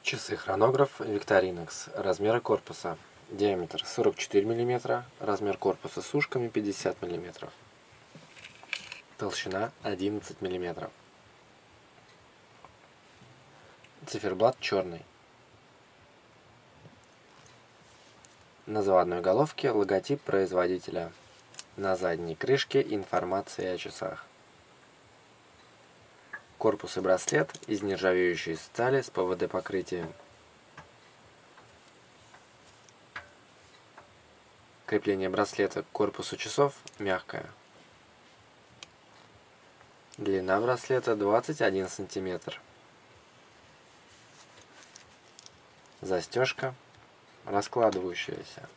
Часы-хронограф Victorinox. Размеры корпуса. Диаметр 44 мм, размер корпуса с ушками 50 мм. Толщина 11 мм. Циферблат черный. На заводной головке логотип производителя. На задней крышке информация о часах. Корпус и браслет из нержавеющей стали с ПВД-покрытием. Крепление браслета к корпусу часов мягкое. Длина браслета 21 см. Застежка раскладывающаяся.